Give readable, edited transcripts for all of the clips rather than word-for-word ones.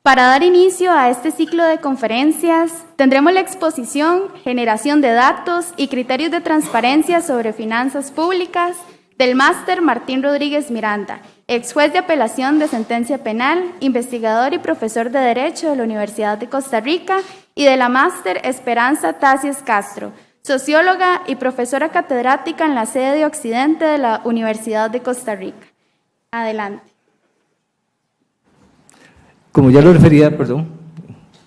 Para dar inicio a este ciclo de conferencias, tendremos la exposición Generación de datos y criterios de transparencia sobre finanzas públicas del máster Martín Rodríguez Miranda, ex juez de apelación de sentencia penal, investigador y profesor de Derecho de la Universidad de Costa Rica, y de la máster Esperanza Tacies Castro, socióloga y profesora catedrática en la sede de Occidente de la Universidad de Costa Rica. Adelante. Como ya lo refería,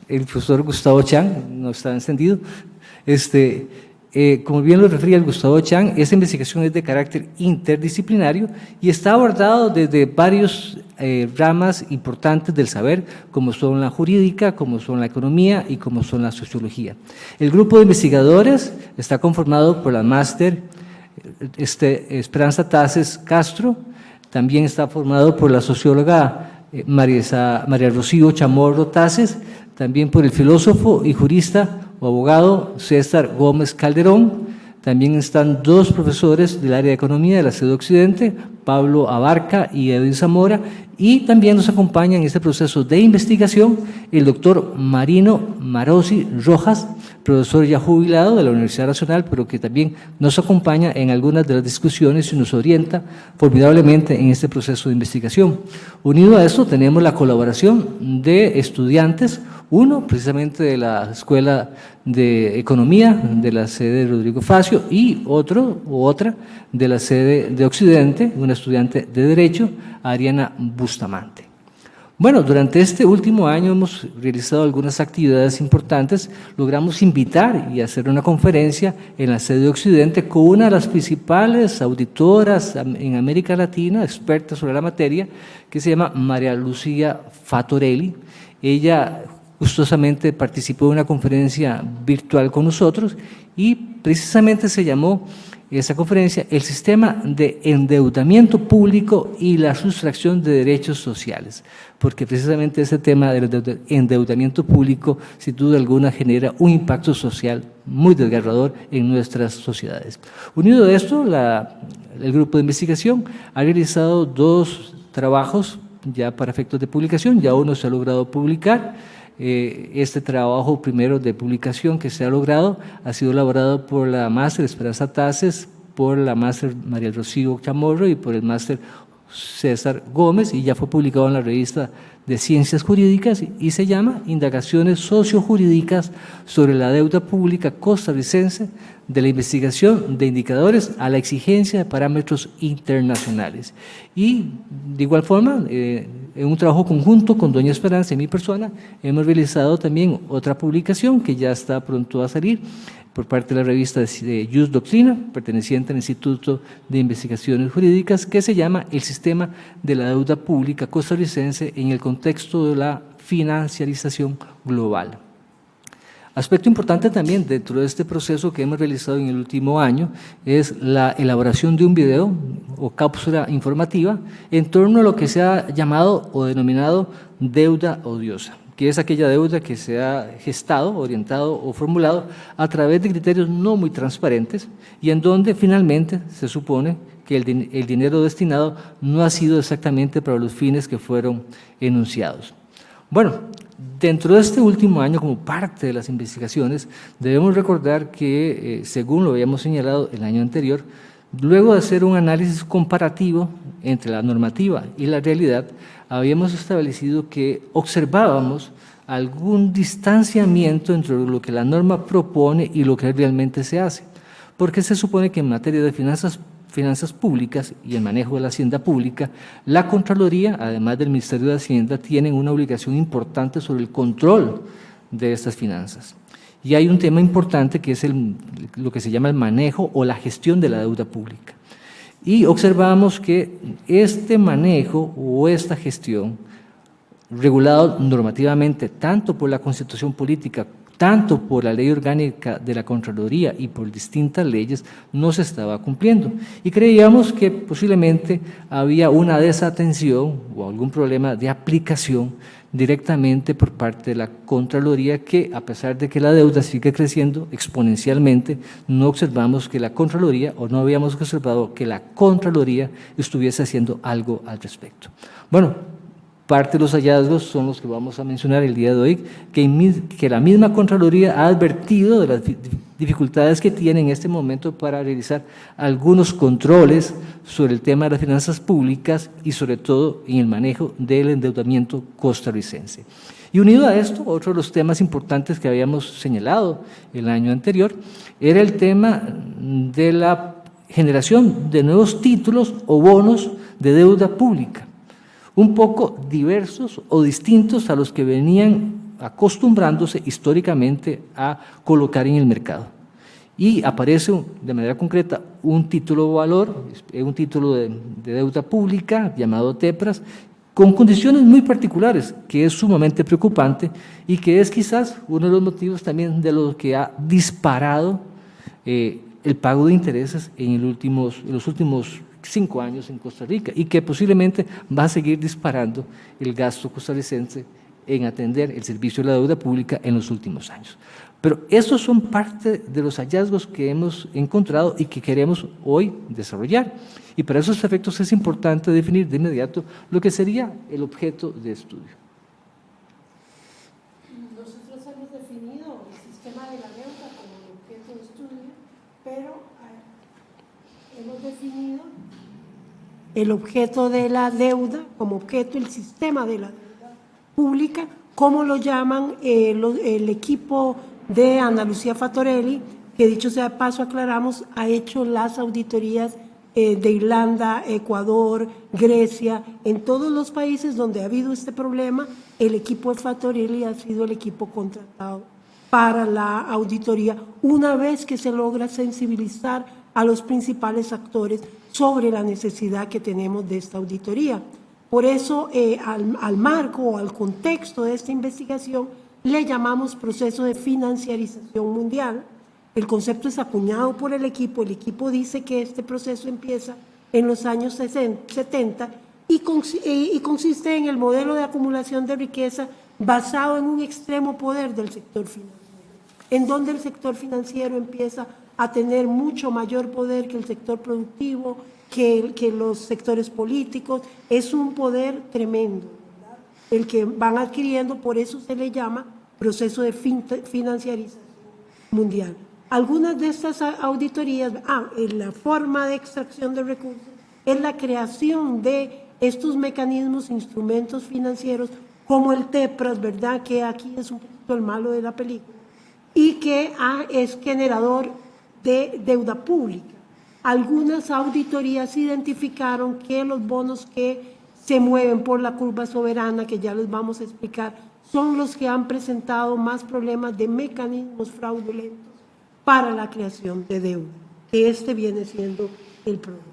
el profesor Gustavo Chang, no está encendido, como bien lo refería el Gustavo Chang, esta investigación es de carácter interdisciplinario y está abordado desde varios ramas importantes del saber, como son la jurídica, como son la economía y como son la sociología. El grupo de investigadores está conformado por la máster Esperanza Tacies Castro, también está formado por la socióloga María Rocío Chamorro Taces, también por el filósofo y jurista o abogado César Gómez Calderón. También están dos profesores del área de economía de la sede Occidente, Pablo Abarca y Edwin Zamora, y también nos acompaña en este proceso de investigación el doctor Marino Marosi Rojas, profesor ya jubilado de la Universidad Nacional, pero que también nos acompaña en algunas de las discusiones y nos orienta formidablemente en este proceso de investigación. Unido a eso tenemos la colaboración de estudiantes, uno precisamente de la Escuela de Economía de la sede de Rodrigo Facio y otro u otra de la sede de Occidente, una estudiante de Derecho, Ariana Bustamante. Bueno, durante este último año hemos realizado algunas actividades importantes. Logramos invitar y hacer una conferencia en la sede de Occidente con una de las principales auditoras en América Latina, experta sobre la materia, que se llama María Lucía Fatorelli. Ella gustosamente participó en una conferencia virtual con nosotros y precisamente se llamó esa conferencia El sistema de endeudamiento público y la sustracción de derechos sociales, porque precisamente ese tema del endeudamiento público, sin duda alguna, genera un impacto social muy desgarrador en nuestras sociedades. Unido a esto, el grupo de investigación ha realizado dos trabajos ya para efectos de publicación, ya uno se ha logrado publicar. Este trabajo primero de publicación que se ha logrado ha sido elaborado por la máster Esperanza Taces, por la máster María Rocío Chamorro y por el máster César Gómez, y ya fue publicado en la revista de Ciencias Jurídicas y se llama Indagaciones sociojurídicas sobre la deuda pública costarricense, de la investigación de indicadores a la exigencia de parámetros internacionales. Y de igual forma, en un trabajo conjunto con doña Esperanza y mi persona, hemos realizado también otra publicación que ya está pronto a salir por parte de la revista de Jus Doctrina, perteneciente al Instituto de Investigaciones Jurídicas, que se llama El sistema de la deuda pública costarricense en el contexto de la financiarización global. Aspecto importante también dentro de este proceso que hemos realizado en el último año es la elaboración de un video o cápsula informativa en torno a lo que se ha llamado o denominado deuda odiosa, que es aquella deuda que se ha gestado, orientado o formulado a través de criterios no muy transparentes y en donde finalmente se supone que el dinero destinado no ha sido exactamente para los fines que fueron enunciados. Bueno, dentro de este último año, como parte de las investigaciones, debemos recordar que, según lo habíamos señalado el año anterior, luego de hacer un análisis comparativo entre la normativa y la realidad, habíamos establecido que observábamos algún distanciamiento entre lo que la norma propone y lo que realmente se hace, porque se supone que en materia de finanzas públicas y el manejo de la hacienda pública, la Contraloría, además del Ministerio de Hacienda, tienen una obligación importante sobre el control de estas finanzas. Y hay un tema importante que es lo que se llama el manejo o la gestión de la deuda pública. Y observamos que este manejo o esta gestión, regulado normativamente tanto por la Constitución Política, tanto por la ley orgánica de la Contraloría y por distintas leyes, no se estaba cumpliendo. Y creíamos que posiblemente había una desatención o algún problema de aplicación directamente por parte de la Contraloría, que a pesar de que la deuda sigue creciendo exponencialmente, no observamos que la Contraloría, o no habíamos observado que la Contraloría estuviese haciendo algo al respecto. Bueno, Parte de los hallazgos son los que vamos a mencionar el día de hoy, que la misma Contraloría ha advertido de las dificultades que tiene en este momento para realizar algunos controles sobre el tema de las finanzas públicas y sobre todo en el manejo del endeudamiento costarricense. Y unido a esto, otro de los temas importantes que habíamos señalado el año anterior era el tema de la generación de nuevos títulos o bonos de deuda pública, un poco diversos o distintos a los que venían acostumbrándose históricamente a colocar en el mercado. Y aparece de manera concreta un título valor, un título de deuda pública llamado TEPRAS, con condiciones muy particulares, que es sumamente preocupante y que es quizás uno de los motivos también de lo que ha disparado el pago de intereses en los últimos 5 años en Costa Rica y que posiblemente va a seguir disparando el gasto costarricense en atender el servicio de la deuda pública en los últimos años. Pero estos son parte de los hallazgos que hemos encontrado y que queremos hoy desarrollar. Y para esos efectos es importante definir de inmediato lo que sería el objeto de estudio. Nosotros hemos definido el sistema de la deuda como el objeto de estudio, pero hemos definido el objeto de la deuda como objeto, el sistema de la deuda pública, como lo llaman el equipo de Ana Lucía Fattorelli, que dicho sea de paso, aclaramos, ha hecho las auditorías de Irlanda, Ecuador, Grecia, en todos los países donde ha habido este problema, el equipo de Fattorelli ha sido el equipo contratado para la auditoría, una vez que se logra sensibilizar a los principales actores sobre la necesidad que tenemos de esta auditoría. Por eso, al marco o al contexto de esta investigación, le llamamos proceso de financiarización mundial. El concepto es acuñado por el equipo dice que este proceso empieza en los años 70 y consiste en el modelo de acumulación de riqueza basado en un extremo poder del sector financiero, en donde el sector financiero empieza a tener mucho mayor poder que el sector productivo, que los sectores políticos. Es un poder tremendo, ¿verdad?, el que van adquiriendo, por eso se le llama proceso de financiarización mundial. Algunas de estas auditorías, la forma de extracción de recursos es la creación de estos mecanismos, instrumentos financieros, como el TEPRAS, ¿verdad?, que aquí es un poquito el malo de la película, y que es generador de deuda pública. Algunas auditorías identificaron que los bonos que se mueven por la curva soberana, que ya les vamos a explicar, son los que han presentado más problemas de mecanismos fraudulentos para la creación de deuda. Este viene siendo el problema.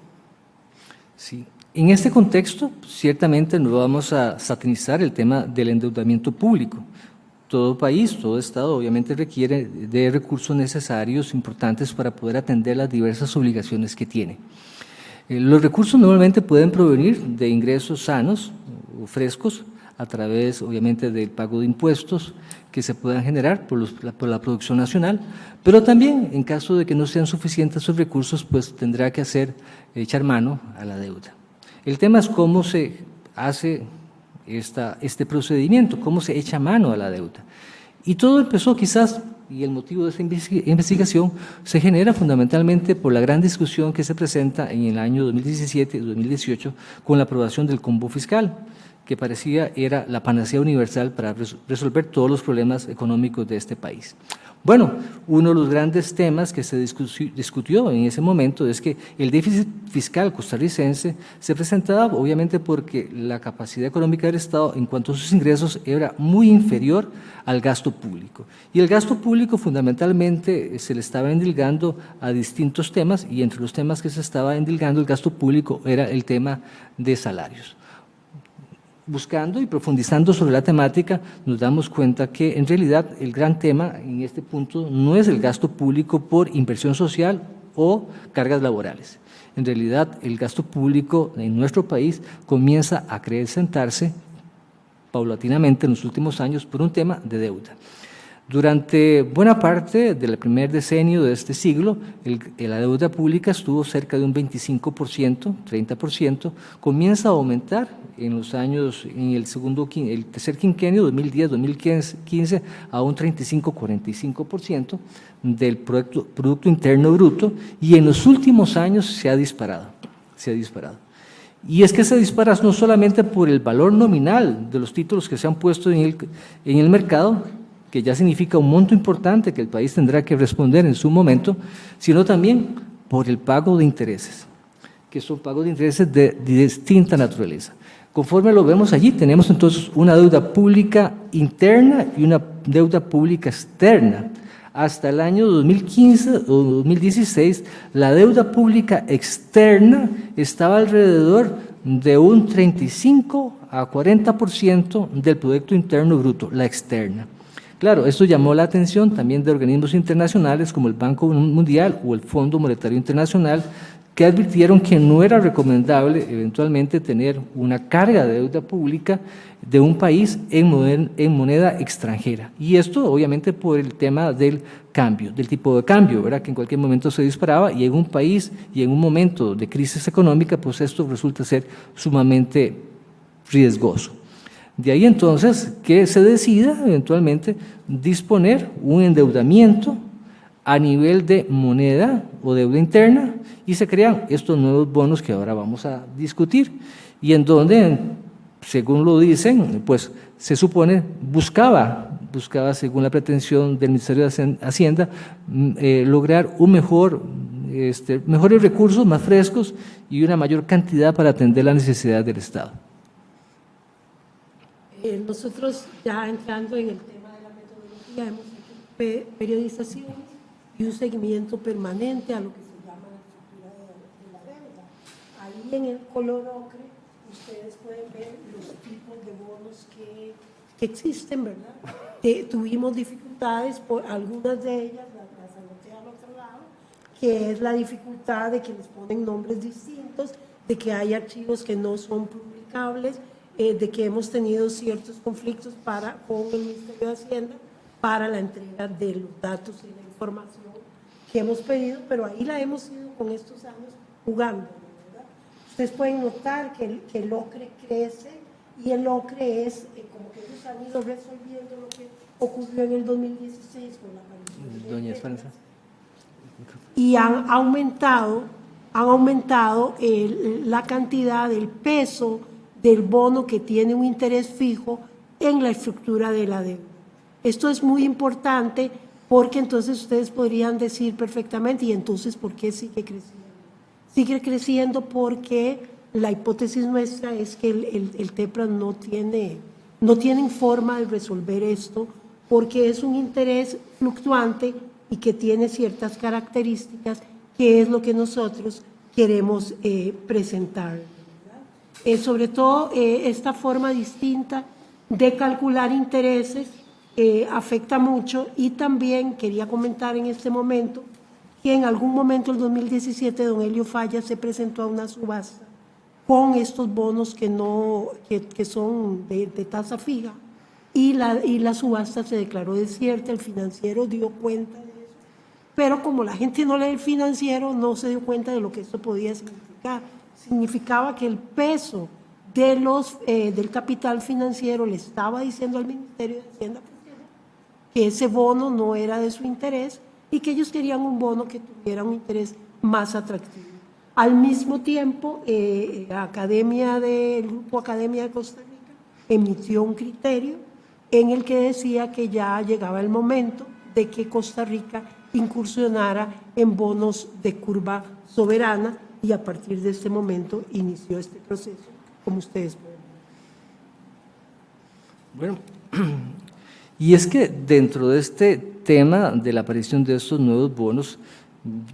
Sí. En este contexto, ciertamente no vamos a satanizar el tema del endeudamiento público. Todo país, todo Estado, obviamente requiere de recursos necesarios, importantes para poder atender las diversas obligaciones que tiene. Los recursos normalmente pueden provenir de ingresos sanos o frescos, a través, obviamente, del pago de impuestos que se puedan generar por la producción nacional, pero también, en caso de que no sean suficientes esos recursos, pues tendrá que echar mano a la deuda. El tema es cómo se hace este procedimiento, cómo se echa mano a la deuda. Y todo empezó quizás, y el motivo de esta investigación se genera fundamentalmente por la gran discusión que se presenta en el año 2017 y 2018 con la aprobación del combo fiscal, que parecía era la panacea universal para resolver todos los problemas económicos de este país. Bueno, uno de los grandes temas que se discutió en ese momento es que el déficit fiscal costarricense se presentaba obviamente porque la capacidad económica del Estado en cuanto a sus ingresos era muy inferior al gasto público. Y el gasto público fundamentalmente se le estaba endilgando a distintos temas, y entre los temas que se estaba endilgando el gasto público era el tema de salarios. Buscando y profundizando sobre la temática, nos damos cuenta que en realidad el gran tema en este punto no es el gasto público por inversión social o cargas laborales. En realidad el gasto público en nuestro país comienza a acrecentarse paulatinamente en los últimos años por un tema de deuda. Durante buena parte del primer decenio de este siglo, la deuda pública estuvo cerca de un 25%, 30%, comienza a aumentar en los años, en el tercer quinquenio, 2010-2015, a un 35-45% del Producto Interno Bruto, y en los últimos años se ha disparado. Y es que se dispara no solamente por el valor nominal de los títulos que se han puesto en el mercado, que ya significa un monto importante que el país tendrá que responder en su momento, sino también por el pago de intereses, que son pagos de intereses de distinta naturaleza. Conforme lo vemos allí, tenemos entonces una deuda pública interna y una deuda pública externa. Hasta el año 2015 o 2016, la deuda pública externa estaba alrededor de un 35 a 40% del Producto Interno Bruto, la externa. Claro, esto llamó la atención también de organismos internacionales como el Banco Mundial o el Fondo Monetario Internacional, que advirtieron que no era recomendable eventualmente tener una carga de deuda pública de un país en moneda extranjera. Y esto obviamente por el tema del cambio, del tipo de cambio, ¿verdad?, que en cualquier momento se disparaba, y en un país y en un momento de crisis económica, pues esto resulta ser sumamente riesgoso. De ahí entonces que se decida eventualmente disponer un endeudamiento a nivel de moneda o deuda interna, y se crean estos nuevos bonos que ahora vamos a discutir, y en donde, según lo dicen, pues se supone buscaba según la pretensión del Ministerio de Hacienda, lograr un mejores recursos, más frescos, y una mayor cantidad para atender las necesidades del Estado. Nosotros, ya entrando en el tema de la metodología, hemos hecho periodización y un seguimiento permanente a lo que se llama la estructura de la deuda. Ahí en el color ocre ustedes pueden ver los tipos de bonos que existen, ¿verdad? Tuvimos dificultades por algunas de ellas, las anoté al otro lado, que es la dificultad de que les ponen nombres distintos, de que hay archivos que no son publicables, de que hemos tenido ciertos conflictos con el Ministerio de Hacienda para la entrega de los datos y la información que hemos pedido, pero ahí la hemos ido con estos años jugando, ¿verdad? Ustedes pueden notar que el ocre crece, y el ocre es como que ellos han ido resolviendo lo que ocurrió en el 2016 con la aparición Doña Esperanza. Y han aumentado la cantidad, el peso del bono que tiene un interés fijo en la estructura de la deuda. Esto es muy importante porque entonces ustedes podrían decir perfectamente, ¿y entonces por qué sigue creciendo? Sigue creciendo porque la hipótesis nuestra es que el TEPRAS no tienen forma de resolver esto, porque es un interés fluctuante y que tiene ciertas características, que es lo que nosotros queremos presentar. Sobre todo esta forma distinta de calcular intereses afecta mucho, y también quería comentar en este momento que en algún momento, el 2017, don Helio Falla se presentó a una subasta con estos bonos que son de tasa fija, y la subasta se declaró desierta. El financiero dio cuenta de eso, pero como la gente no lee el financiero, no se dio cuenta de lo que esto podía significar. Significaba que el peso del capital financiero le estaba diciendo al Ministerio de Hacienda que ese bono no era de su interés y que ellos querían un bono que tuviera un interés más atractivo. Al mismo tiempo, el Grupo Academia de Costa Rica emitió un criterio en el que decía que ya llegaba el momento de que Costa Rica incursionara en bonos de curva soberana, y a partir de este momento inició este proceso, como ustedes pueden ver. Bueno, y es que dentro de este tema de la aparición de estos nuevos bonos,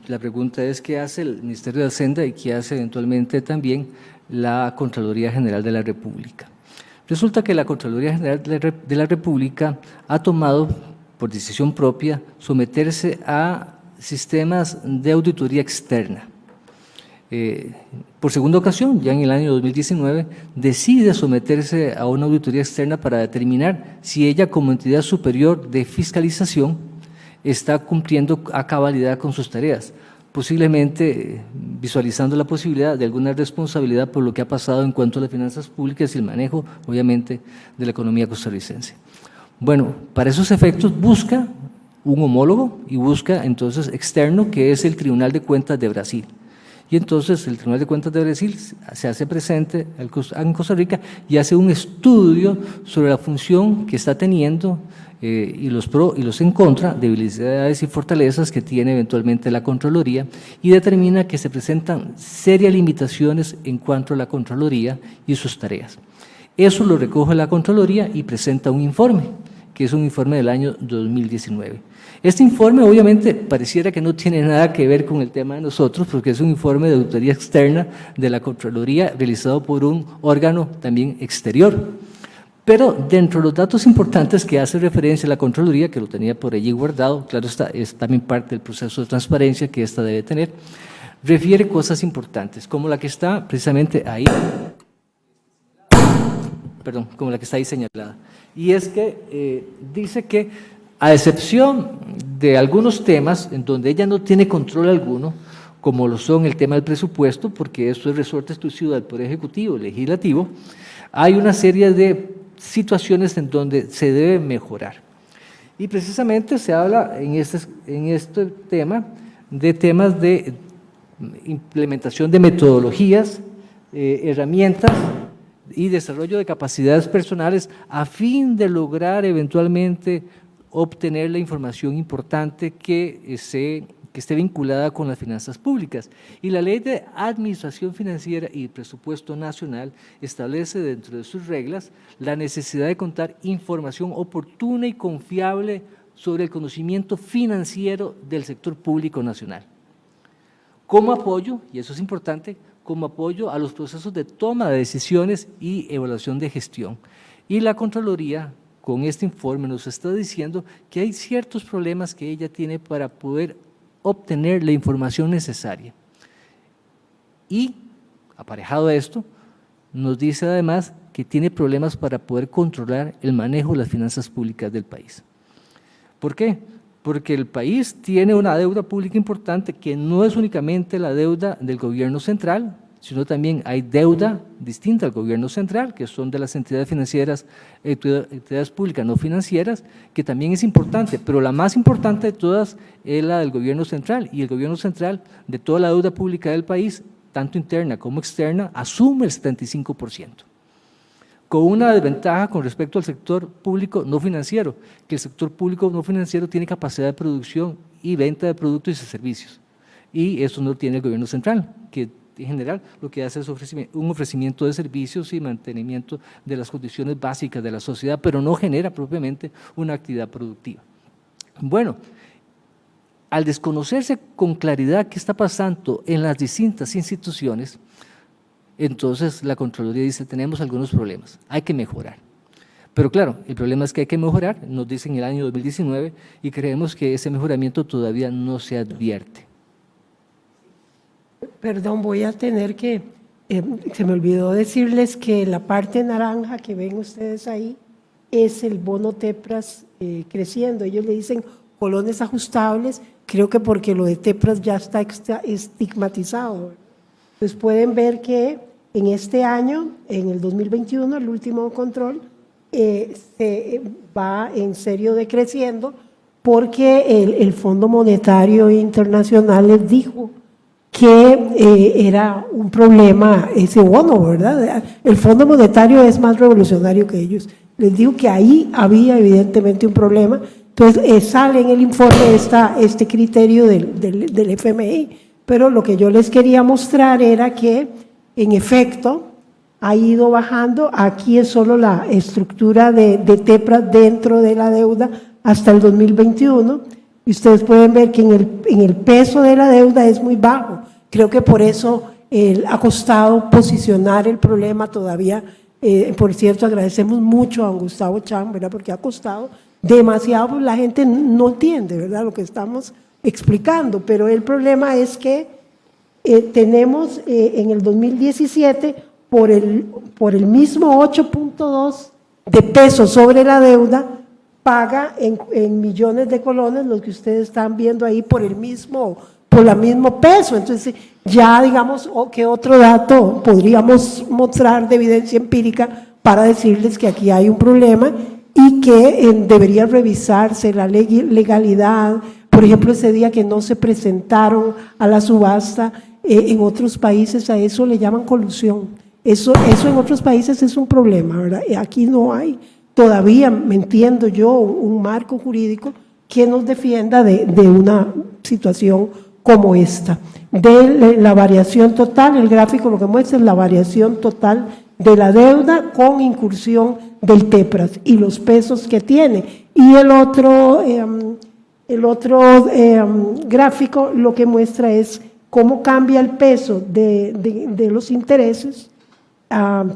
la pregunta es qué hace el Ministerio de Hacienda y qué hace eventualmente también la Contraloría General de la República. Resulta que la Contraloría General de la República ha tomado por decisión propia someterse a sistemas de auditoría externa. por segunda ocasión, ya en el año 2019, decide someterse a una auditoría externa para determinar si ella, como entidad superior de fiscalización, está cumpliendo a cabalidad con sus tareas, posiblemente visualizando la posibilidad de alguna responsabilidad por lo que ha pasado en cuanto a las finanzas públicas y el manejo, obviamente, de la economía costarricense. Bueno, para esos efectos busca un homólogo y busca entonces externo, que es el Tribunal de Cuentas de Brasil. Y entonces el Tribunal de Cuentas de Brasil se hace presente en Costa Rica y hace un estudio sobre la función que está teniendo y los pro y los en contra, debilidades y fortalezas que tiene eventualmente la Contraloría, y determina que se presentan serias limitaciones en cuanto a la Contraloría y sus tareas. Eso lo recoge la Contraloría y presenta un informe, que es un informe del año 2019. Este informe obviamente pareciera que no tiene nada que ver con el tema de nosotros, porque es un informe de auditoría externa de la Contraloría realizado por un órgano también exterior. Pero dentro de los datos importantes que hace referencia a la Contraloría, que lo tenía por allí guardado, claro está, es también parte del proceso de transparencia que ésta debe tener, refiere cosas importantes, como la que está precisamente ahí, como la que está ahí señalada. Y es que dice que, a excepción de algunos temas en donde ella no tiene control alguno, como lo son el tema del presupuesto, porque eso es resorte exclusivo del Poder Ejecutivo, Legislativo, hay una serie de situaciones en donde se debe mejorar. Y precisamente se habla en este tema de temas de implementación de metodologías, herramientas y desarrollo de capacidades personales a fin de lograr eventualmente obtener la información importante que esté vinculada con las finanzas públicas. Y la Ley de Administración Financiera y Presupuesto Nacional establece dentro de sus reglas la necesidad de contar información oportuna y confiable sobre el conocimiento financiero del sector público nacional. Como apoyo, y eso es importante, como apoyo a los procesos de toma de decisiones y evaluación de gestión. Y la Contraloría, con este informe, nos está diciendo que hay ciertos problemas que ella tiene para poder obtener la información necesaria. Y, aparejado a esto, nos dice además que tiene problemas para poder controlar el manejo de las finanzas públicas del país. ¿Por qué? Porque el país tiene una deuda pública importante que no es únicamente la deuda del gobierno central, sino también hay deuda distinta al gobierno central, que son de las entidades financieras, entidades públicas no financieras, que también es importante, pero la más importante de todas es la del gobierno central, y el gobierno central de toda la deuda pública del país, tanto interna como externa, asume el 75%, con una desventaja con respecto al sector público no financiero, que el sector público no financiero tiene capacidad de producción y venta de productos y servicios, y eso no tiene el gobierno central, que en general lo que hace es un ofrecimiento de servicios y mantenimiento de las condiciones básicas de la sociedad, pero no genera propiamente una actividad productiva. Bueno, al desconocerse con claridad qué está pasando en las distintas instituciones, entonces la Contraloría dice, tenemos algunos problemas, hay que mejorar. Pero claro, el problema es que hay que mejorar, nos dice en el año 2019, y creemos que ese mejoramiento todavía no se advierte. Perdón, voy a tener que, se me olvidó decirles que la parte naranja que ven ustedes ahí es el bono TEPRAS creciendo. Ellos le dicen colones ajustables, creo que porque lo de TEPRAS ya está estigmatizado. Entonces pueden ver que en este año, en el 2021, el último control, se va en serio decreciendo porque el Fondo Monetario Internacional les dijo que era un problema ese bono, ¿verdad? El Fondo Monetario es más revolucionario que ellos. Les digo que ahí había evidentemente un problema. Entonces sale en el informe este criterio del FMI, pero lo que yo les quería mostrar era que en efecto ha ido bajando. Aquí es solo la estructura de TEPRAS dentro de la deuda hasta el 2021. Y ustedes pueden ver que en el peso de la deuda es muy bajo. Creo que por eso ha costado posicionar el problema todavía. Por cierto, agradecemos mucho a don Gustavo Chan, ¿verdad? Porque ha costado demasiado, pues la gente no entiende, ¿verdad?, lo que estamos explicando. Pero el problema es que tenemos en el 2017 por el mismo 8.2 de pesos sobre la deuda, paga en millones de colones los que ustedes están viendo ahí por el mismo peso. Entonces, ya digamos, ¿qué otro dato podríamos mostrar de evidencia empírica para decirles que aquí hay un problema y que debería revisarse la legalidad? Por ejemplo, ese día que no se presentaron a la subasta, en otros países a eso le llaman colusión. Eso en otros países es un problema, ¿verdad? Aquí no hay todavía, me entiendo yo, un marco jurídico que nos defienda de una situación como esta. De la variación total, el gráfico lo que muestra es la variación total de la deuda con incursión del TEPRAS y los pesos que tiene. Y el otro gráfico lo que muestra es cómo cambia el peso de los intereses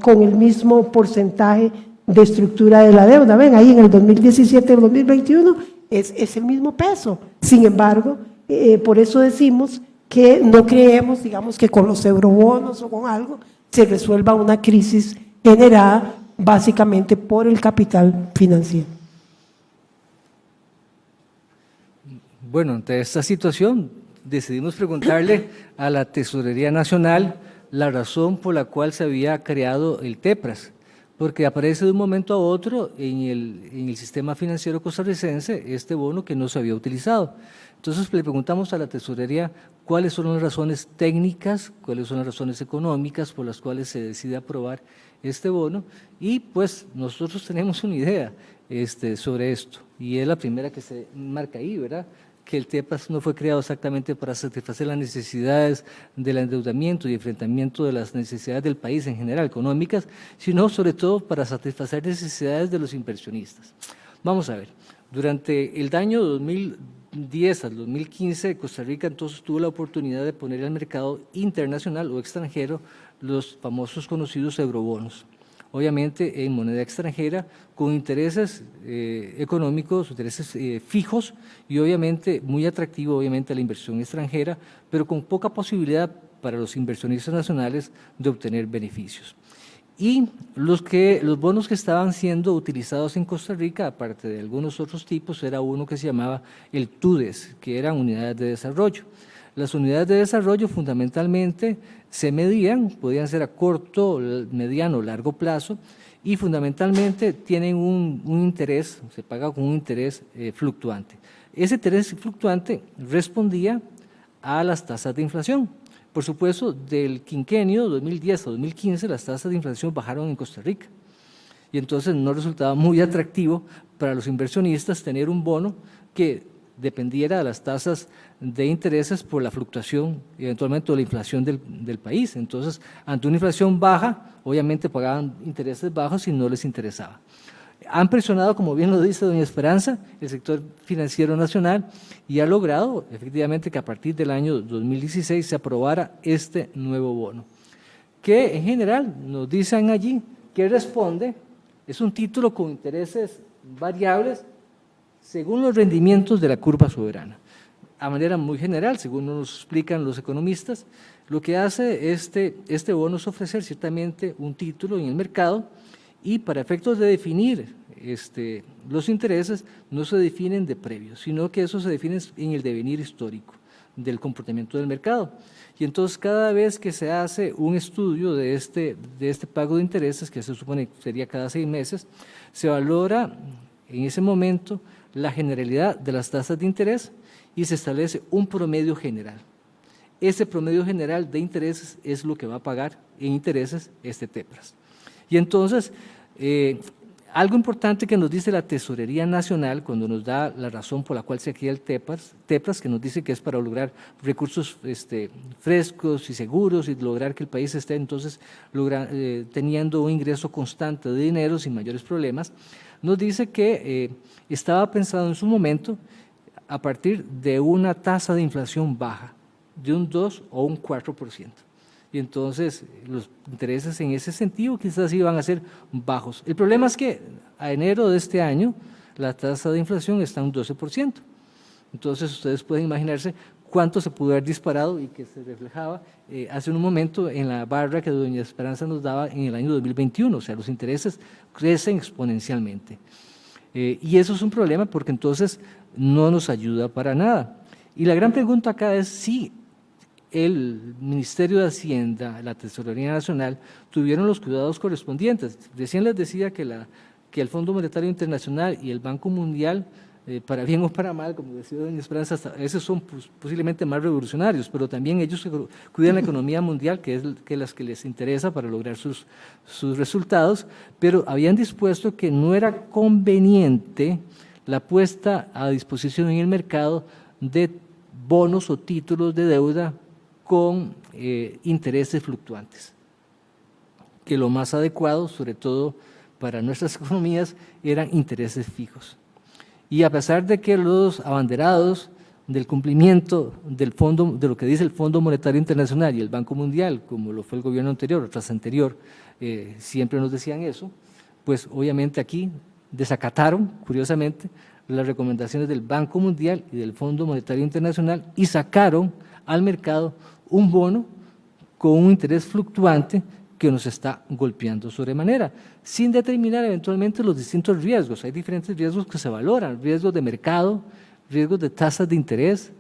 con el mismo porcentaje de estructura de la deuda. Ven, ahí en el 2017 y el 2021 es el mismo peso. Sin embargo, por eso decimos que no creemos, digamos, que con los eurobonos o con algo se resuelva una crisis generada básicamente por el capital financiero. Bueno, ante esta situación decidimos preguntarle a la Tesorería Nacional la razón por la cual se había creado el TEPRAS, porque aparece de un momento a otro en el sistema financiero costarricense este bono que no se había utilizado. Entonces le preguntamos a la Tesorería cuáles son las razones técnicas, cuáles son las razones económicas por las cuales se decide aprobar este bono, y pues nosotros tenemos una idea sobre esto, y es la primera que se marca ahí, ¿verdad?, que el TEPRAS no fue creado exactamente para satisfacer las necesidades del endeudamiento y enfrentamiento de las necesidades del país en general, económicas, sino sobre todo para satisfacer necesidades de los inversionistas. Vamos a ver, durante el año 2010 al 2015, Costa Rica entonces tuvo la oportunidad de poner al mercado internacional o extranjero los famosos conocidos eurobonos, obviamente en moneda extranjera, con intereses económicos, intereses fijos y obviamente muy atractivo obviamente a la inversión extranjera, pero con poca posibilidad para los inversionistas nacionales de obtener beneficios. Y los bonos que estaban siendo utilizados en Costa Rica, aparte de algunos otros tipos, era uno que se llamaba el TUDES, que eran unidades de desarrollo. Las unidades de desarrollo fundamentalmente se medían, podían ser a corto, mediano o largo plazo, y fundamentalmente tienen un interés, se paga con un interés fluctuante. Ese interés fluctuante respondía a las tasas de inflación. Por supuesto, del quinquenio 2010 a 2015 las tasas de inflación bajaron en Costa Rica y entonces no resultaba muy atractivo para los inversionistas tener un bono que dependiera de las tasas de intereses por la fluctuación y eventualmente de la inflación del país. Entonces, ante una inflación baja, obviamente pagaban intereses bajos y no les interesaba. Han presionado, como bien lo dice doña Esperanza, el sector financiero nacional y ha logrado efectivamente que a partir del año 2016 se aprobara este nuevo bono, que en general nos dicen allí que responde, es un título con intereses variables según los rendimientos de la curva soberana. A manera muy general, según nos explican los economistas, lo que hace este bono es ofrecer ciertamente un título en el mercado y para efectos de definir los intereses no se definen de previo, sino que eso se define en el devenir histórico del comportamiento del mercado. Y entonces cada vez que se hace un estudio de este pago de intereses, que se supone que sería cada 6 meses, se valora en ese momento la generalidad de las tasas de interés y se establece un promedio general. Ese promedio general de intereses es lo que va a pagar en intereses este TEPRAS. Y entonces, algo importante que nos dice la Tesorería Nacional cuando nos da la razón por la cual se crea el TEPRAS, que nos dice que es para lograr recursos frescos y seguros y lograr que el país esté entonces teniendo un ingreso constante de dinero sin mayores problemas, nos dice que estaba pensado en su momento a partir de una tasa de inflación baja, de un 2 o un 4%. Y entonces los intereses en ese sentido quizás iban a ser bajos. El problema es que a enero de este año la tasa de inflación está en un 12%. Entonces ustedes pueden imaginarse cuánto se pudo haber disparado y que se reflejaba hace un momento en la barra que doña Esperanza nos daba en el año 2021, o sea, los intereses crecen exponencialmente. Y eso es un problema porque entonces no nos ayuda para nada. Y la gran pregunta acá es si el Ministerio de Hacienda, la Tesorería Nacional, tuvieron los cuidados correspondientes. Recién les decía que el Fondo Monetario Internacional y el Banco Mundial, para bien o para mal, como decía doña Esperanza, esos son posiblemente más revolucionarios, pero también ellos cuidan la economía mundial, que es las que les interesa para lograr sus resultados, pero habían dispuesto que no era conveniente la puesta a disposición en el mercado de bonos o títulos de deuda con intereses fluctuantes, que lo más adecuado, sobre todo para nuestras economías, eran intereses fijos. Y a pesar de que los abanderados del cumplimiento del fondo, de lo que dice el Fondo Monetario Internacional y el Banco Mundial, como lo fue el gobierno anterior o tras anterior, siempre nos decían eso, pues obviamente aquí desacataron, curiosamente, las recomendaciones del Banco Mundial y del Fondo Monetario Internacional y sacaron al mercado un bono con un interés fluctuante que nos está golpeando sobremanera, sin determinar eventualmente los distintos riesgos. Hay diferentes riesgos que se valoran, riesgos de mercado, riesgos de tasas de interés,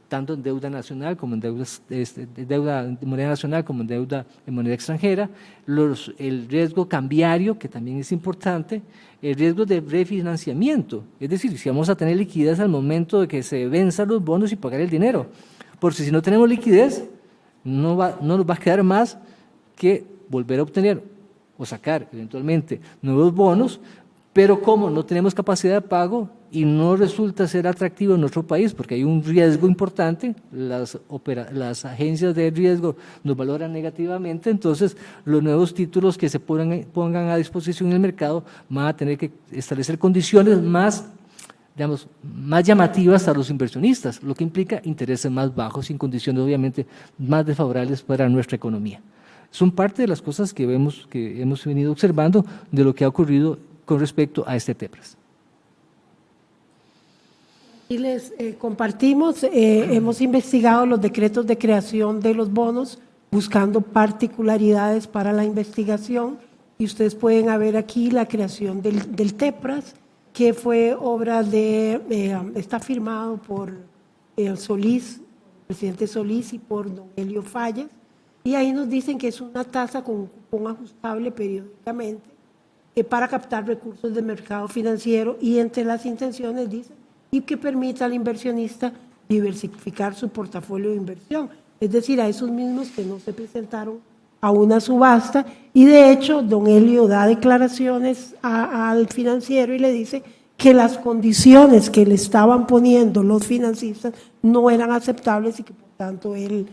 tanto en deuda nacional como en deuda de moneda nacional como en deuda en moneda extranjera, el riesgo cambiario, que también es importante, el riesgo de refinanciamiento, es decir, si vamos a tener liquidez al momento de que se venzan los bonos y pagar el dinero, porque si no tenemos liquidez, no nos va a quedar más que volver a obtener o sacar eventualmente nuevos bonos, pero como no tenemos capacidad de pago y no resulta ser atractivo en nuestro país porque hay un riesgo importante, las agencias de riesgo nos valoran negativamente, entonces los nuevos títulos que se pongan a disposición en el mercado van a tener que establecer condiciones más llamativas a los inversionistas, lo que implica intereses más bajos y en condiciones obviamente más desfavorables para nuestra economía. Son parte de las cosas que hemos venido observando de lo que ha ocurrido con respecto a este TEPRAS. Y les compartimos, hemos investigado los decretos de creación de los bonos, buscando particularidades para la investigación, y ustedes pueden ver aquí la creación del TEPRAS, que fue obra está firmado por Solís, presidente Solís, y por don Helio Fallas, y ahí nos dicen que es una tasa con cupón ajustable periódicamente para captar recursos del mercado financiero, y entre las intenciones dicen y que permita al inversionista diversificar su portafolio de inversión, es decir, a esos mismos que no se presentaron a una subasta, y de hecho don Helio da declaraciones al financiero y le dice que las condiciones que le estaban poniendo los financistas no eran aceptables y que por tanto él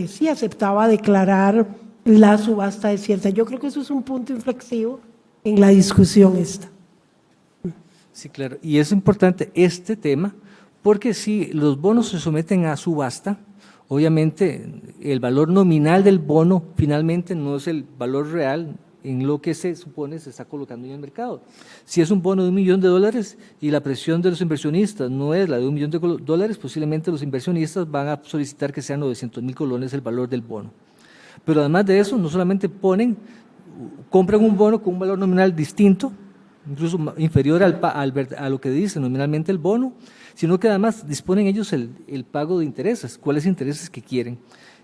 sí aceptaba declarar la subasta desierta. Yo creo que eso es un punto inflexivo en la discusión esta. Sí, claro, y es importante este tema porque si los bonos se someten a subasta, obviamente el valor nominal del bono finalmente no es el valor real en lo que se supone se está colocando en el mercado. Si es un bono de $1 millón y la presión de los inversionistas no es la de $1 millón, posiblemente los inversionistas van a solicitar que sean 900.000 colones el valor del bono. Pero además de eso, no solamente compran un bono con un valor nominal distinto, incluso inferior a lo que dice nominalmente el bono, sino que además disponen ellos el pago de intereses, cuáles intereses que quieren.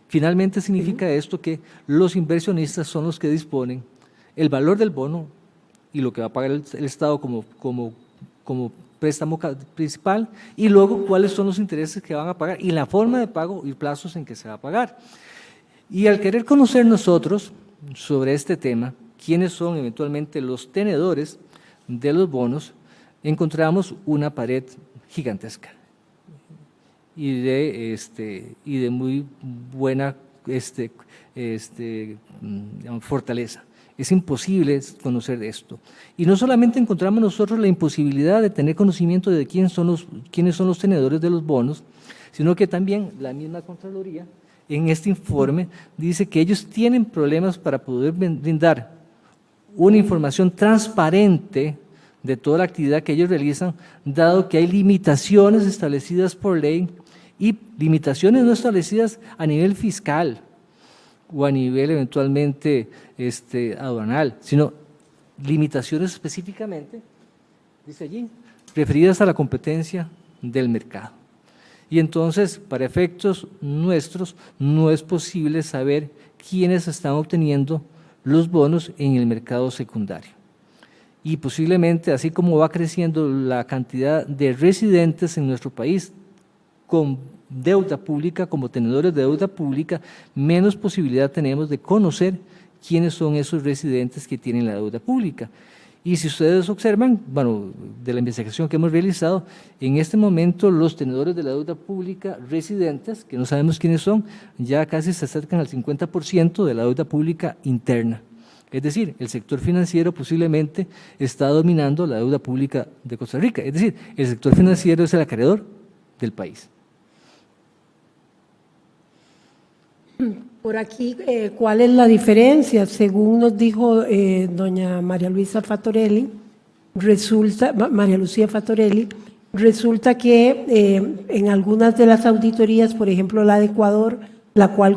Finalmente significa esto que los inversionistas son los que disponen el valor del bono y lo que va a pagar el Estado como préstamo principal, y luego cuáles son los intereses que van a pagar y la forma de pago y plazos en que se va a pagar. Y al querer conocer nosotros sobre este tema, quiénes son eventualmente los tenedores de los bonos, encontramos una pared gigantesca y de muy buena fortaleza. Es imposible conocer esto. Y no solamente encontramos nosotros la imposibilidad de tener conocimiento de quiénes son los tenedores de los bonos, sino que también la misma Contraloría en este informe dice que ellos tienen problemas para poder brindar una información transparente de toda la actividad que ellos realizan, dado que hay limitaciones establecidas por ley y limitaciones no establecidas a nivel fiscal o a nivel eventualmente aduanal, sino limitaciones específicamente, dice allí, referidas a la competencia del mercado. Y entonces, para efectos nuestros, no es posible saber quiénes están obteniendo los bonos en el mercado secundario. Y posiblemente, así como va creciendo la cantidad de residentes en nuestro país con deuda pública, como tenedores de deuda pública, menos posibilidad tenemos de conocer quiénes son esos residentes que tienen la deuda pública. Y si ustedes observan, bueno, de la investigación que hemos realizado, en este momento los tenedores de la deuda pública residentes, que no sabemos quiénes son, ya casi se acercan al 50% de la deuda pública interna. Es decir, el sector financiero posiblemente está dominando la deuda pública de Costa Rica. Es decir, el sector financiero es el acreedor del país. Por aquí, ¿cuál es la diferencia? Según nos dijo doña María Lucía Fatorelli, resulta que en algunas de las auditorías, por ejemplo la de Ecuador, la cual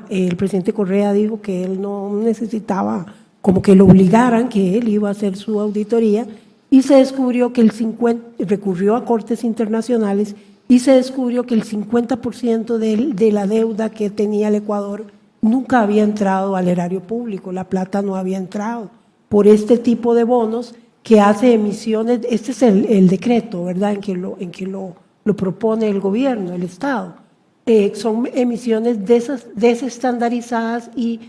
el presidente Correa dijo que él no necesitaba como que lo obligaran, que él iba a hacer su auditoría, y se descubrió que recurrió a cortes internacionales y se descubrió que el 50% de la deuda que tenía el Ecuador nunca había entrado al erario público, la plata no había entrado por este tipo de bonos que hace emisiones. Este es el decreto, ¿verdad?, en que lo propone el gobierno, el Estado. Son emisiones desestandarizadas y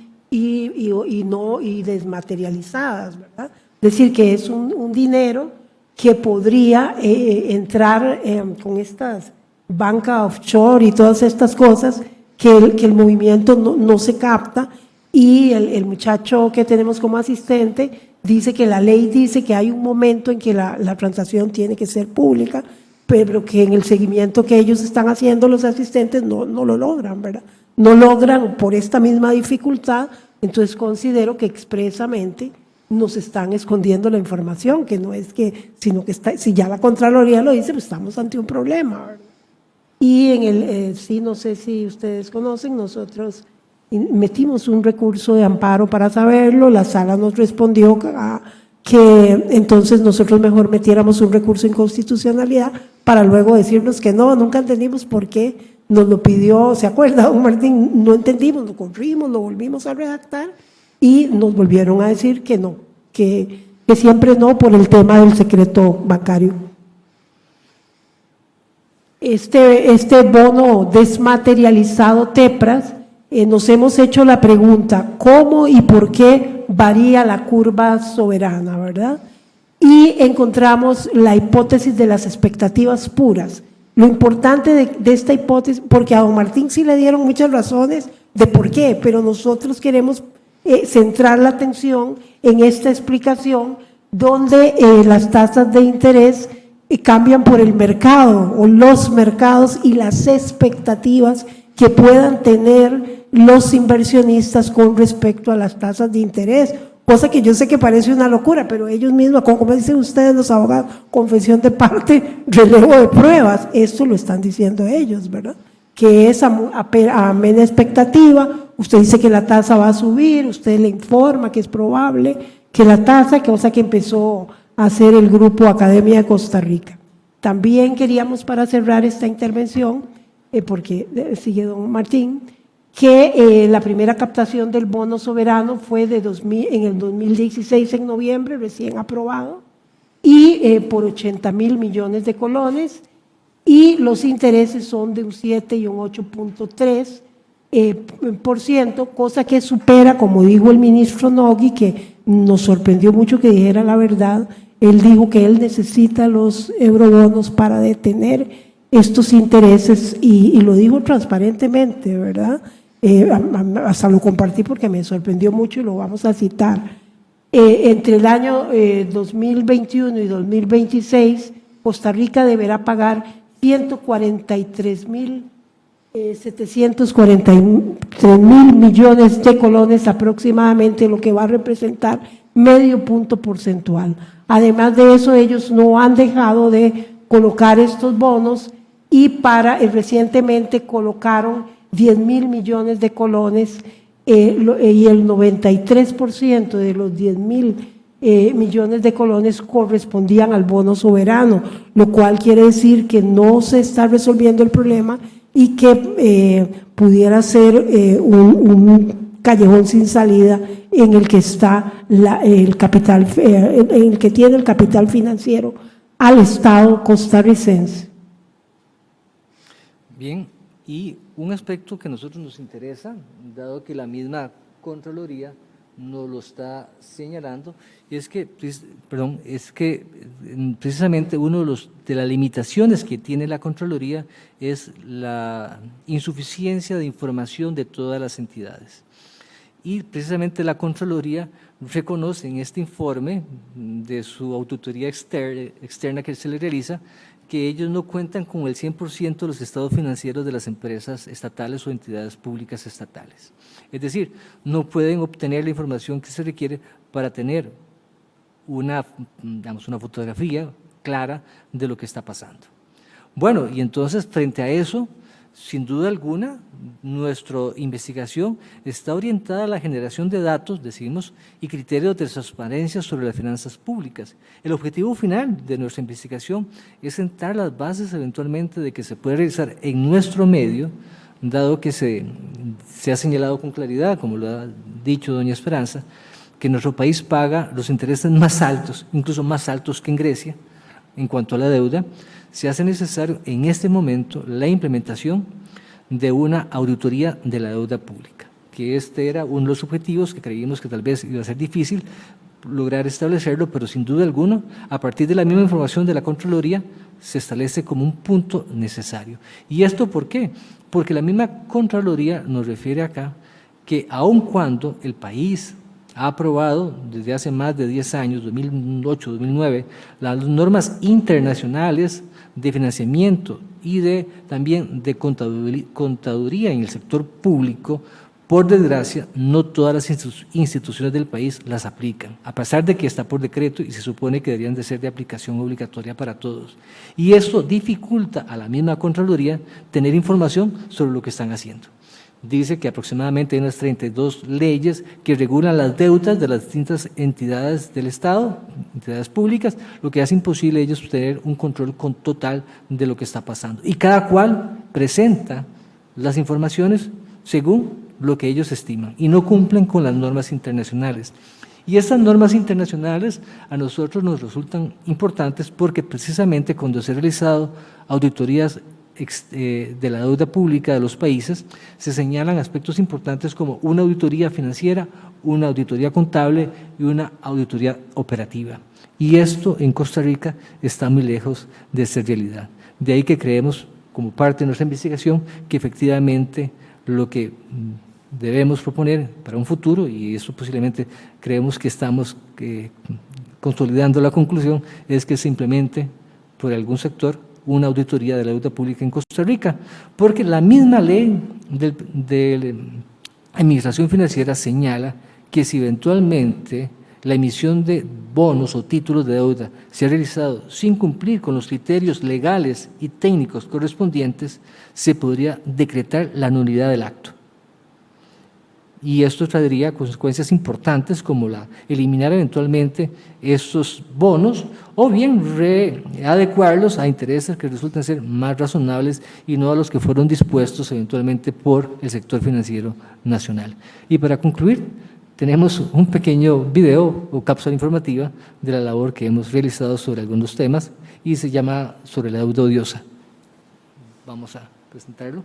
desmaterializadas, ¿verdad? Es decir, que es un dinero que podría entrar con estas banca offshore y todas estas cosas que el movimiento no se capta, y el muchacho que tenemos como asistente dice que la ley dice que hay un momento en que la transacción tiene que ser pública, pero que en el seguimiento que ellos están haciendo los asistentes no lo logran, ¿verdad? No logran por esta misma dificultad. Entonces considero que expresamente nos están escondiendo la información, que no es que, sino que si ya la Contraloría lo dice, pues estamos ante un problema, ¿verdad? Y sí, no sé si ustedes conocen, nosotros metimos un recurso de amparo para saberlo, la sala nos respondió que entonces nosotros mejor metiéramos un recurso de inconstitucionalidad para luego decirnos que no, nunca entendimos por qué nos lo pidió, ¿se acuerda, don Martín? No entendimos, lo corrimos, lo volvimos a redactar y nos volvieron a decir que no, que siempre no, por el tema del secreto bancario. Este bono desmaterializado TEPRAS, nos hemos hecho la pregunta, ¿cómo y por qué varía la curva soberana, verdad? Y encontramos la hipótesis de las expectativas puras. Lo importante de esta hipótesis, porque a don Martín sí le dieron muchas razones de por qué, pero nosotros queremos centrar la atención en esta explicación donde las tasas de interés cambian por el mercado o los mercados y las expectativas que puedan tener los inversionistas con respecto a las tasas de interés, cosa que yo sé que parece una locura, pero ellos mismos, como dicen ustedes los abogados, confesión de parte, relevo de pruebas, esto lo están diciendo ellos, ¿verdad? Que es a menos expectativa, usted dice que la tasa va a subir, usted le informa que es probable que la tasa, cosa que empezó a hacer el grupo Academia de Costa Rica. También queríamos, para cerrar esta intervención, porque sigue don Martín, que la primera captación del bono soberano fue en el 2016, en noviembre, recién aprobado, y por 80,000 millones de colones, y los intereses son de un 7 y un 8.3%, cosa que supera, como dijo el ministro Nogui, que nos sorprendió mucho que dijera la verdad. Él dijo que él necesita los eurobonos para detener estos intereses y lo dijo transparentemente, ¿verdad? Hasta lo compartí porque me sorprendió mucho y lo vamos a citar. Entre el año 2021 y 2026, Costa Rica deberá pagar 143.743 millones de colones aproximadamente, lo que va a representar medio punto porcentual. Además de eso, ellos no han dejado de colocar estos bonos y recientemente colocaron 10.000 millones de colones y el 93% de los 10.000 millones de colones correspondían al bono soberano, lo cual quiere decir que no se está resolviendo el problema y que pudiera ser un callejón sin salida en el que está el capital, en el que tiene el capital financiero al Estado costarricense. Bien, y un aspecto que a nosotros nos interesa, dado que la misma Contraloría nos lo está señalando, es que precisamente uno de las limitaciones que tiene la Contraloría es la insuficiencia de información de todas las entidades. Y precisamente la Contraloría reconoce en este informe de su auditoría externa que se le realiza que ellos no cuentan con el 100% de los estados financieros de las empresas estatales o entidades públicas estatales. Es decir, no pueden obtener la información que se requiere para tener una fotografía clara de lo que está pasando. Bueno, y entonces frente a eso, sin duda alguna, nuestra investigación está orientada a la generación de datos, decimos, y criterios de transparencia sobre las finanzas públicas. El objetivo final de nuestra investigación es sentar las bases eventualmente de que se puede realizar en nuestro medio, dado que se ha señalado con claridad, como lo ha dicho doña Esperanza, que nuestro país paga los intereses más altos, incluso más altos que en Grecia, en cuanto a la deuda. Se hace necesario en este momento la implementación de una auditoría de la deuda pública, que este era uno de los objetivos que creímos que tal vez iba a ser difícil lograr establecerlo, pero sin duda alguna, a partir de la misma información de la Contraloría, se establece como un punto necesario. ¿Y esto por qué? Porque la misma Contraloría nos refiere acá que aun cuando el país ha aprobado desde hace más de 10 años, 2008, 2009, las normas internacionales de financiamiento y también de contaduría en el sector público, por desgracia, no todas las instituciones del país las aplican, a pesar de que está por decreto y se supone que deberían de ser de aplicación obligatoria para todos. Y esto dificulta a la misma Contraloría tener información sobre lo que están haciendo. Dice que aproximadamente hay unas 32 leyes que regulan las deudas de las distintas entidades del Estado, entidades públicas, lo que hace imposible a ellos tener un control total de lo que está pasando. Y cada cual presenta las informaciones según lo que ellos estiman y no cumplen con las normas internacionales. Y estas normas internacionales a nosotros nos resultan importantes porque precisamente cuando se han realizado auditorías de la deuda pública de los países, se señalan aspectos importantes como una auditoría financiera, una auditoría contable y una auditoría operativa. Y esto en Costa Rica está muy lejos de ser realidad. De ahí que creemos, como parte de nuestra investigación, que efectivamente lo que debemos proponer para un futuro, y eso posiblemente creemos que estamos consolidando la conclusión, es que se implemente por algún sector una auditoría de la deuda pública en Costa Rica, porque la misma ley de administración financiera señala que si eventualmente la emisión de bonos o títulos de deuda se ha realizado sin cumplir con los criterios legales y técnicos correspondientes, se podría decretar la nulidad del acto. Y esto traería consecuencias importantes como eliminar eventualmente estos bonos o bien readecuarlos a intereses que resulten ser más razonables y no a los que fueron dispuestos eventualmente por el sector financiero nacional. Y para concluir, tenemos un pequeño video o cápsula informativa de la labor que hemos realizado sobre algunos temas y se llama sobre la deuda odiosa. Vamos a presentarlo.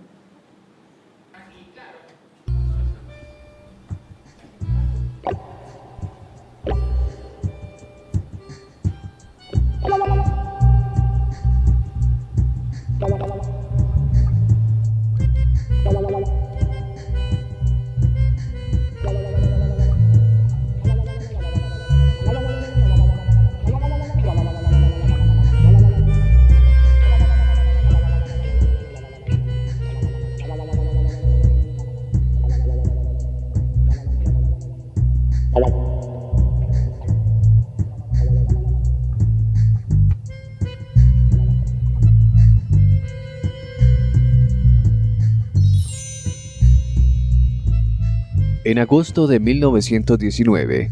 En agosto de 1919,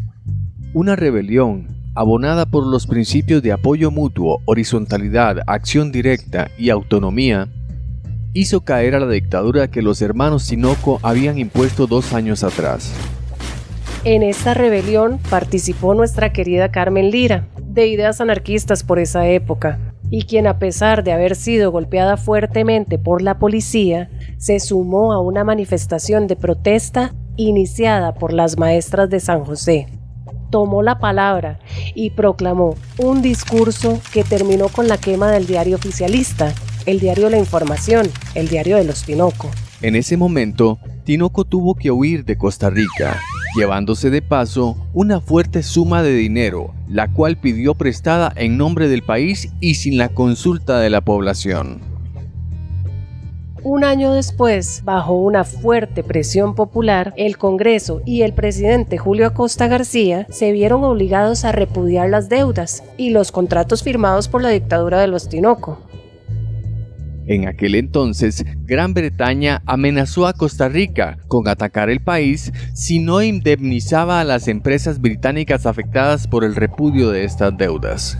una rebelión, abonada por los principios de apoyo mutuo, horizontalidad, acción directa y autonomía, hizo caer a la dictadura que los hermanos Tinoco habían impuesto 2 años atrás. En esta rebelión participó nuestra querida Carmen Lira, de ideas anarquistas por esa época, y quien, a pesar de haber sido golpeada fuertemente por la policía, se sumó a una manifestación de protesta iniciada por las maestras de San José. Tomó la palabra y proclamó un discurso que terminó con la quema del diario oficialista, el diario La Información, el diario de los Tinoco. En ese momento, Tinoco tuvo que huir de Costa Rica, llevándose de paso una fuerte suma de dinero, la cual pidió prestada en nombre del país y sin la consulta de la población. Un año después, bajo una fuerte presión popular, el Congreso y el presidente Julio Acosta García se vieron obligados a repudiar las deudas y los contratos firmados por la dictadura de los Tinoco. En aquel entonces, Gran Bretaña amenazó a Costa Rica con atacar el país si no indemnizaba a las empresas británicas afectadas por el repudio de estas deudas.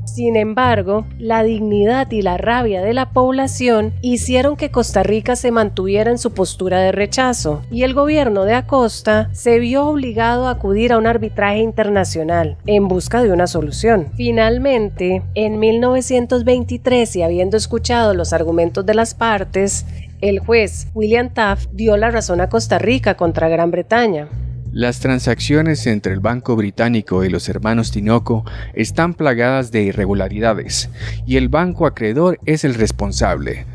Sin embargo, la dignidad y la rabia de la población hicieron que Costa Rica se mantuviera en su postura de rechazo, y el gobierno de Acosta se vio obligado a acudir a un arbitraje internacional en busca de una solución. Finalmente, en 1923, y habiendo escuchado los argumentos de las partes, el juez William Taft dio la razón a Costa Rica contra Gran Bretaña. Las transacciones entre el Banco Británico y los hermanos Tinoco están plagadas de irregularidades, y el banco acreedor es el responsable.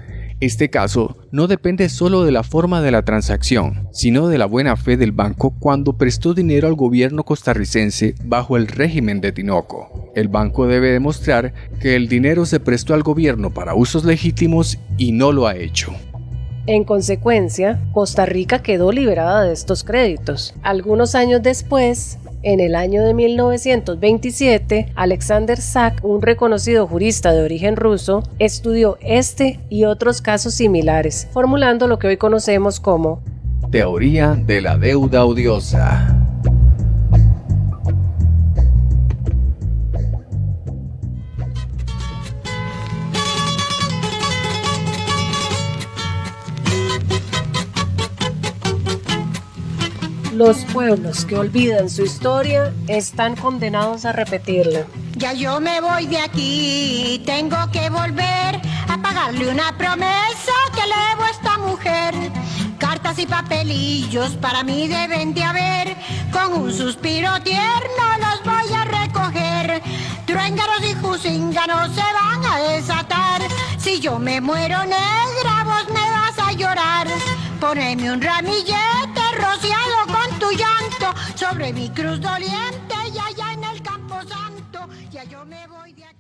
Este caso no depende solo de la forma de la transacción, sino de la buena fe del banco cuando prestó dinero al gobierno costarricense bajo el régimen de Tinoco. El banco debe demostrar que el dinero se prestó al gobierno para usos legítimos y no lo ha hecho. En consecuencia, Costa Rica quedó liberada de estos créditos. Algunos años después, en el año de 1927, Alexander Sack, un reconocido jurista de origen ruso, estudió este y otros casos similares, formulando lo que hoy conocemos como teoría de la deuda odiosa. Los pueblos que olvidan su historia están condenados a repetirla. Ya yo me voy de aquí, tengo que volver a pagarle una promesa que le debo a esta mujer. Cartas y papelillos para mí deben de haber, con un suspiro tierno los voy a recoger. Truéngaros y jusínganos se van a desatar, si yo me muero negra vos me vas a llorar. Poneme un ramillete rociado con tu llanto sobre mi cruz doliente y allá en el campo santo, ya yo me voy de aquí.